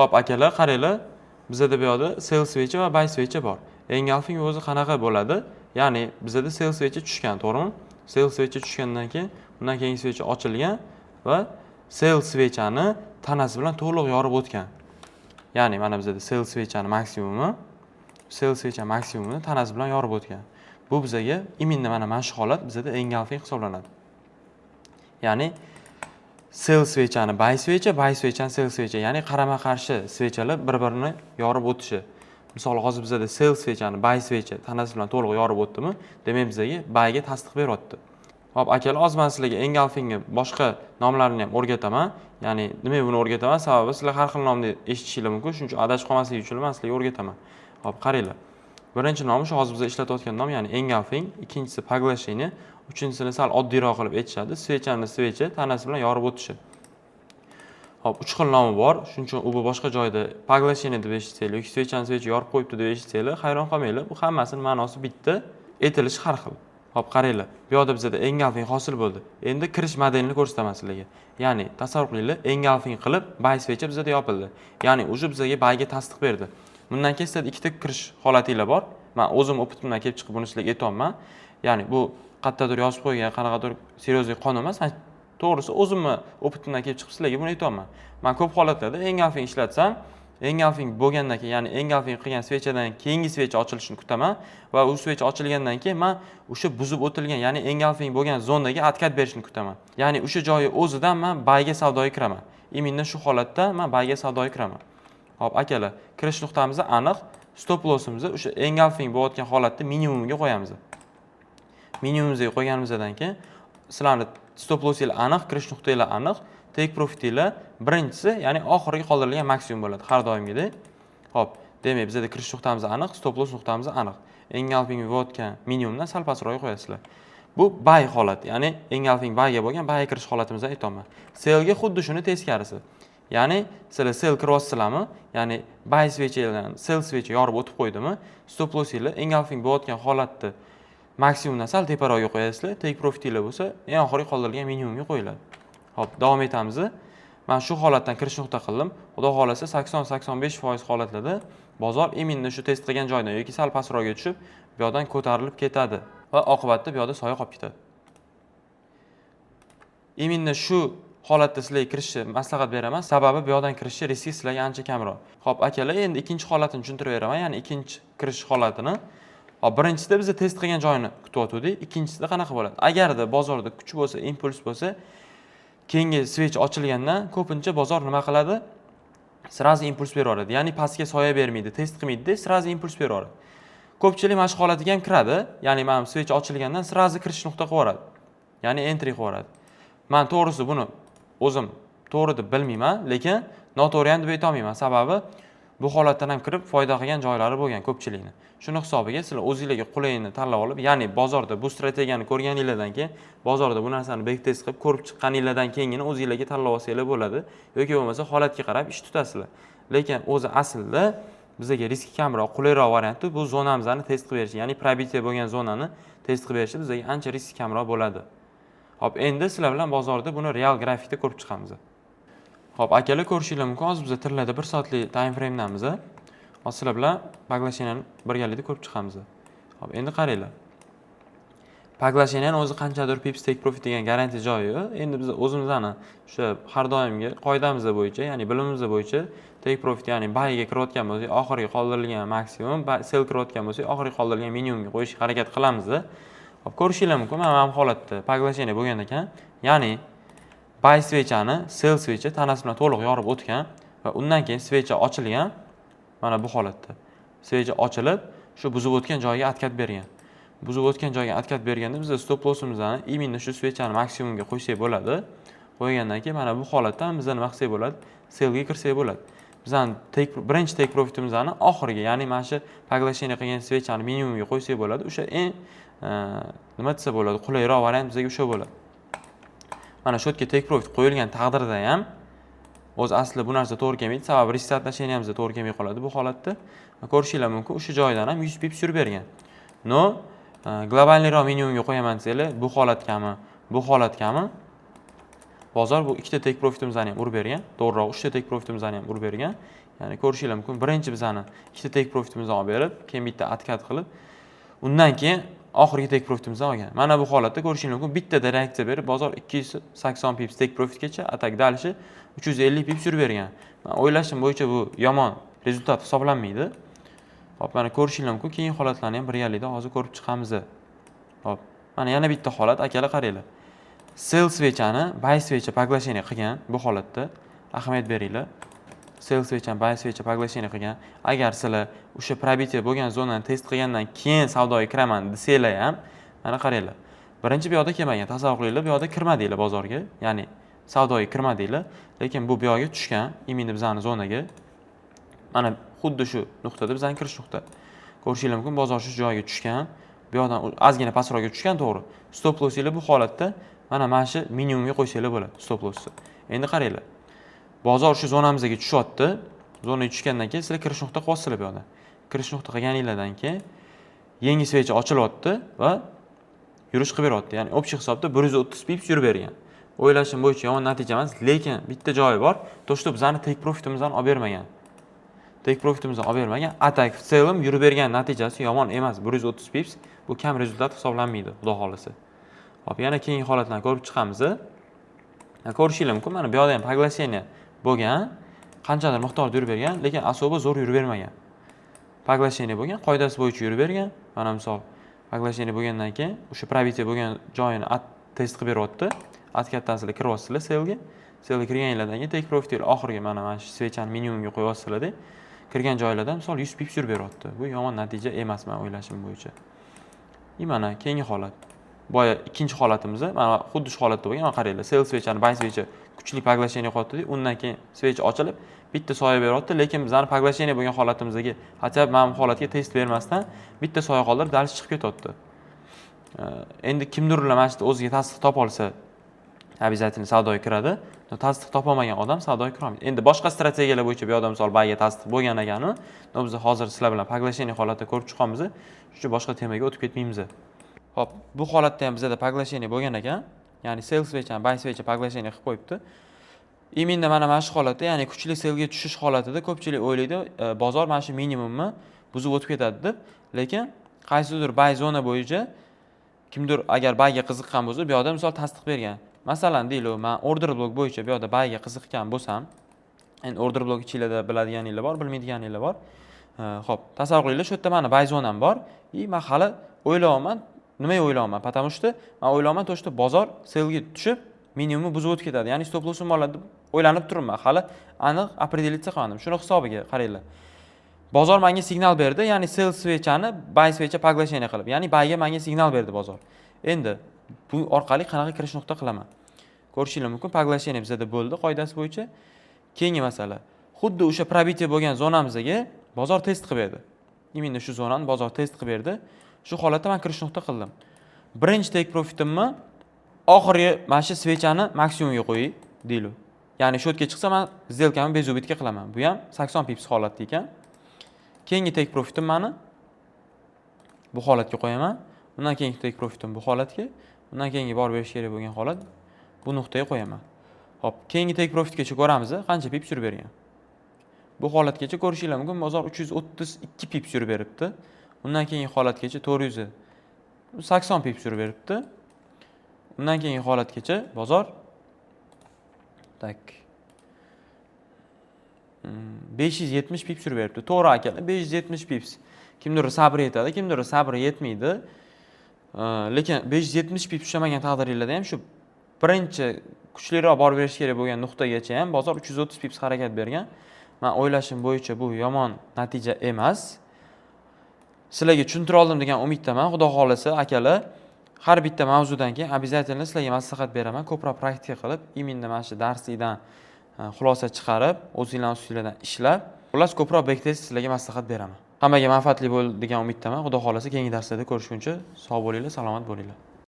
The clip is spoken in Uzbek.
Xo'p, akalar, qaranglar. Bizda bu yerda sell switch va buy switch bor. Engulfing o'zi qanaqa bo'ladi? Ya'ni bizda sell switch tushgan, to'g'rimi? Sell switch tushgandan keyin undan keyingi switch ochilgan va sell switchani tanasi bilan to'liq yorib o'tgan. Ya'ni mana bizda sell switchani maksimumi, sell switchani maksimumini tanasi bilan yorib o'tgan. Bu bizga imminni mana shu holat bizda engulfing hisoblanadi. Ya'ni sell switchani buy switchani sell switch, ya'ni qarama-qarshi switchlar bir-birini yorib o'tishi. Misol hozir bizda sell switchani buy switch tanasi bilan to'liq yorib o'tdimi, demak bizga buyga tasdiq beryapti. Hop, akalar, hozir sizlarga engulfingni boshqa nomlarini ham o'rgataman. Ya'ni nimaga buni o'rgataman? Sababi sizlar har xil nomni eshitishingiz mumkin, shuning uchun adashib qolmaslik uchun men sizlarga o'rgataman. Hop, qaranglar. Birinchi nomi shu hozir biz ishlatayotgan nom, ya'ni engulfing, ikkinchisi poglashение, uchinchisini sal oddiyroq qilib aytishadi, switch tanasi bilan yorib o'tishi. Hop, 3 xil nomi bor. Shuning uchun u boshqa joyda poglashение deb eshitsanglar yoki switch yorib qo'yibdi deb eshitsanglar, hayron qolmanglar. Bu hammasining ma'nosi bitta, aytilishi har xil. Hop, qaranglar. Bu yerda bizda engulfing hosil bo'ldi. Endi kirish modelini ko'rsataman sizlarga. Ya'ni tasavvur qilinglar, engulfing qilib buy switch bizda yopildi. Ya'ni o'sha bizga buyga tasdiq berdi. Bundan keyin sizda ikkita kirish holatinglar bor. Men o'zim opitimdan kelib chiqib buni sizlarga aytayapman. Ya'ni bu qayerdadir yozib qo'ygan qanaqadir seriozli qonun emas. To'g'risi o'zimni opitimdan kelib chiqib sizlarga buni aytayapman. Men ko'p holatlarda engulfing ishlatsam, engulfing bo'lgandan keyin, ya'ni engulfing qilgan switchdan keyingi switch ochilishini kutaman va u switch ochilgandan keyin men o'sha buzib o'tilgan, ya'ni engulfing bo'lgan zonaga atkat berishni kutaman. Ya'ni o'sha joyi o'zidan men buyga savdoga kiraman. Iminda shu holatda men buyga savdoga kiraman. Hop, akalar, kirish nuqtamiz aniq. Stop lossimizni o'sha engulfing bo'layotgan holatda minimumga qo'yamiz. Minimumga qo'yganimizdan keyin sizlarning stop lossinglar aniq, kirish nuqtanglar aniq, take profitinglar birinchisi, ya'ni oxirgi qoldirilgan maksimum bo'ladi har doimgidek. Hop, demak bizda kirish nuqtamiz aniq, stop loss nuqtamiz aniq. Engulfing bo'layotgan minimumdan sal pastroq qo'yasizlar. Bu buy holati, ya'ni engulfing buyga bo'lgan buy kirish holatimizni aytaman. Sellga xuddi shuni teskarisi. Ya'ni sizlar sell kiryapsizlarmi? Ya'ni buy switch bilan sell switch yorib o'tib qo'ydimi? Stop lossinglar engulfing bo'layotgan holatda maksimumdan sal teparoqga qo'yasizlar. Take profitinglar bo'lsa, eng oxirgi qoldirilgan minimumga qo'yiladi. Hop, davom etamiz. Men shu holatdan kirish nuqta qildim. Xudo xolasa 80-85% holatlarda bozor iminni shu test qilgan joydan yoki sal pastroqga tushib, bu yerdan ko'tarilib ketadi va oqibatda bu yerda soya qolib ketadi. Iminni shu holatda sizlarga kirishni maslahat beraman, sababi bu yerdan kirishni riski sizlarga ancha kamroq. Hop, akalar, endi ikkinchi holatini tushuntirib beraman, ya'ni ikkinchi kirish holatini. Hop, birinchisida biz test qilgan joyini kutyapdik, ikkinchisida qanaqa bo'ladi? Agarda bozorda kuch bo'lsa, impuls bo'lsa, keyingi switch ochilgandan ko'pincha bozor nima qiladi? Sirazi impuls beraveradi. Ya'ni pastga soya bermaydi, test qilmaydi, sirazi impuls beraveradi. Ko'pchilik mana shu holatiga ham kiradi. Ya'ni men switch ochilgandan sirazi kirish nuqta qo'yaradi. Ya'ni entry qo'yaradi. Men to'g'risi buni o'zim to'g'ri deb bilmayman, lekin noto'g'ri ham deb ayta olmayman. Sababi bu holatdan ham kirib foyda qilgan joylari bo'lgan ko'pchilikni. Shuni hisobiga sizlar o'zingizlarga qulayini tanlab olib, ya'ni bozorda bu strategiyani ko'rganingizdan keyin, bozorda bu narsani backtest qilib ko'rib chiqqaningizdan keyingina o'zingizlarga tanlab olsanglar bo'ladi, yoki bo'lmasa holatga qarab ish tutasizlar. Lekin o'zi aslida bizga riski kamroq, qulayroq varianti bu zonamizni test qilib berish, ya'ni probitiya bo'lgan zonani test qilib berish bizga ancha riski kamroq bo'ladi. Hop, endi sizlar bilan bozorda buni real grafikda ko'rib chiqamiz. Hop, akalar, ko'rishinglar mumkin. Hozir biz tirlarda 1 soatlik time frame'damiz. Hozir sizlar bilan poglasheniani birgalikda ko'rib chiqamiz. Hop, endi qaranglar. Poglasheniani o'zi qanchadir pips take profit degan garanti joyi. Endi biz o'zimizning o'sha har doimgi qoidamiz bo'yicha, ya'ni bilimimiz bo'yicha take profit, ya'ni buyga kirayotgan bo'lsak, oxirgi qoldirilgan maksimum, sell kirayotgan bo'lsak, oxirgi qoldirilgan minimumga qo'yishga harakat qilamiz. Hop, ko'rishinglar mumkin. Mana bu holatda poglashenie bo'lgan ekan. Ya'ni buy switchani sell switchi tanasi bilan to'liq yorib o'tgan va undan keyin switch ochilgan. Mana bu holatda switch ochilib, shu buzib o'tgan joyga atkat bergan. Buzib o'tgan joyga atkat berganda biz stop lossimizni iminni shu switchani maksimumga qo'ysak bo'ladi. Qo'ygandan keyin mana bu holatda biz nima qilsak bo'ladi? Sellga kirsak bo'ladi. Bizning birinchi take profitimizni oxirgi, ya'ni mana shu poglashenie qilgan switchani minimumga qo'ysak bo'ladi. O'sha eng nima desa bo'ladi? Qulayroq variant bizga o'sha bo'ladi. Mana shu yerga take profit qo'yilgan taqdirda ham o'z aslida bu narsa to'g'ri kelmaydi, sababi risk отношениямizda to'g'ri kelmay qoladi bu holatda. Ko'rishinglar mumkin, o'sha joydan ham 100 pip surib bergan. No, globalniy minimumga qo'yaman desanglar, bu holatgami, bu holatgami? Bozor bu ikkita take profitimizni ham urib bergan, to'g'riroq 3 ta take profitimizni ham urib bergan. Ya'ni ko'rishingiz mumkin, birinchi bizani ikkita take profitimizni olib berib, keyin bitta atkat qilib, undan keyin oxirgi take profitimizni olgan. Mana bu holatda ko'rishingiz mumkin, bittada reaksiya berib, bozor 280 pips take profitgacha, atak dalishi 350 pips yurib bergan. Men o'ylashim bo'yicha bu yomon rezultat hisoblanmaydi. Hop, mana ko'rishingiz mumkin, keyingi holatlarni ham birgalikda hozir ko'rib chiqamiz. Hop, mana yana bitta holat, akalar qaranglar. Sell swechani buy svecha поглощение qilgan bu holatda ahamiyat beringlar. Sell swechani buy svecha поглощение qilgan. Agar sizlar o'sha probitiya bo'lgan zonani test qilgandan keyin savdoga kiraman desanglar ham, mana qaranglar. Birinchi bu yoqda kelmagan, tasavvur qilinglar, bu yoqda kirmadinglar bozorga, ya'ni savdoga kirmadinglar, lekin bu yoqga tushgan, imindi bizning zonaga. Mana xuddi shu nuqtada bizning kirish nuqta. Ko'rishingiz mumkin, bozor shu joyga tushgan, bu yoqdan ozgina pastroqga tushgan, to'g'ri. Stop lossinglar bu holatda mana shu minimumga qo'ysanglar bo'ladi, stop lossni. Endi qaranglar. Bozor shu zonamizga tushyapti. Zonaga tushgandan keyin sizlar kirish nuqta qilyapsizlar bu yoqda. Kirish nuqta qilganinglardan keyin yangi svecha ochilyapti va yurish qilib beryapti. Ya'ni общий hisobda 130 pips yurib bergan. O'ylashim bo'yicha yomon natija emas, lekin bitta joyi bor. To, что bizani take profitimizdan olib bermagan. Take profitimizni olib bermagan, atak sellim yurib bergan natijasi yomon emas. 130 pips bu kam rezultat hisoblanmaydi, xudo xolasa. Hop, yana keyingi holatlarni ko'rib chiqamiz. Ko'rishingiz mumkin, mana bu yoqda ham поглощение bo'lgan, qanchadir miqdorda yurib bergan, lekin особо zo'r yurib bermagan. Поглощение bo'lgan, qoidasi bo'yicha yurib bergan. Mana misol поглощение bo'lgandan keyin o'sha probitiya bo'lgan joyini test qilib beryapti. Atkatdansizlar kiryapsizlar selga. Selga kirganinglardan keyin take profit oxirgi mana shu svechani minimumga qo'yapsizlar-da. Kirgan joylardan misol 100 pips yurib beryapti. Bu yomon natija emas, men o'ylashim bo'yicha. Mana keyingi holat. Boya ikkinchi holatimizda mana xuddi shu holatda bo'lgan. Mana qaranglar, sell swechani buy svecha kuchli поглощение qilyapti-da, undan keyin swech ochilib bitta soya beryapti, lekin bizning поглощение bo'lgan holatimizga, hatto mana bu holatga test bermasdan bitta soya qoldirib dalish chiqib ketyapti. Endi kimdirlar mana shu o'ziga tasdiq topa olsa, обязательно savdoga kiradi. Tasdiq topolmagan odam savdoga kira olmaydi. Endi boshqa strategiyalar bo'yicha bu yoqda misol buyga tasdiq bo'lgan ekani, biz hozir sizlar bilan поглощение holatida ko'rib chiqamiz. Shu boshqa temaga o'tib ketmaymiz. Hop, bu holatda ham bizda поглощение bo'lgan ekan, ya'ni sell swechani buy svecha поглощение qilib qo'yibdi. Imindi mana shu holatda, ya'ni kuchli sellga tushish holatida ko'pchilik o'ylaydi, bozor mana shu minimumni buzib o'tib ketadi deb, lekin qaysidir buy zona bo'yicha kimdir agar buyga qiziqqan bo'lsa, bu yoqda misol tasdiq bergan. Masalan, deylik, men order blok bo'yicha bu yoqda buyga qiziqqan bo'lsam, endi order blok ichida biladiganinglar bor, bilmaydiganinglar bor. Xo'p, tasavvur qilinglar, shu yerda mana buy zonam bor. Men hali o'ylayapman, nimaga o'ylayapman? Потому что men o'ylayapman, to, что bozor sellga tushib minimumni buzib o'tib ketadi. Ya'ni stop lossim bo'ladi deb o'ylanib turibman. Hali aniq определиться qilmadim. Shuni hisobiga qaranglar. Bozor menga signal berdi, ya'ni sell swechani buy svecha поглощение qilib, ya'ni buyga menga signal berdi bozor. Endi bu orqali qanaqa kirish nuqta qilaman? Ko'rishingiz mumkin, поглощение bizda bo'ldi qoidasi bo'yicha. Keyingi masala, xuddi o'sha probitiya bo'lgan zonamizga bozor test qilib berdi. Imindi shu zonani bozor test qilib berdi. Shu holatda men kirish nuqta qildim. Birinchi take profitimni oxirgi mana shu svechani maksimumga qo'yay, deylik. Ya'ni shu yerga chiqsa men сделкамni bezubitga qilaman. Bu ham 80 pips holatda ekan. Keyingi take profitim meni bu holatga qo'yaman. Undan keyingi take profitim bu holatga, undan keyingi borib berish kerak bo'lgan holat bu nuqtaga qo'yaman. Hop, keyingi take profitgacha ko'ramiz, qancha pips yurib bergan. Bu holatgacha ko'rishingiz mumkin, bozor 332 pips yurib beribdi. Undan keyingi holatgacha 480 pips yurib beribdi. Undan keyingi holatgacha bozor 570 pips yurib beribdi. To'g'ri akalar, 570 pips. Kimdir sabr yetadi, kimdir sabr yetmaydi. Lekin 570 pips ushlamagan taqdiringlarda ham shu birinchi kuchliroq borib berish kerak bo'lgan nuqtagacha ham bozor 330 pips harakat bergan. Men o'ylashim bo'yicha bu yomon natija emas. Sizlarga tushuntira oldim degan umiddaman. Xudo xolasa akalar, har bitta mavzudan keyin обязательно sizlarga maslahat beraman. Ko'proq praktika qilib, imindi mana shu darslikdan xulosa chiqarib, o'zingizlar ustingizlardan ishlab, xullas ko'proq backtest sizlarga maslahat beraman. Hammaga manfaatli bo'ldi degan umiddaman. Xudo xolasa keyingi darslarda ko'rishguncha sog' bo'linglar, salomat bo'linglar.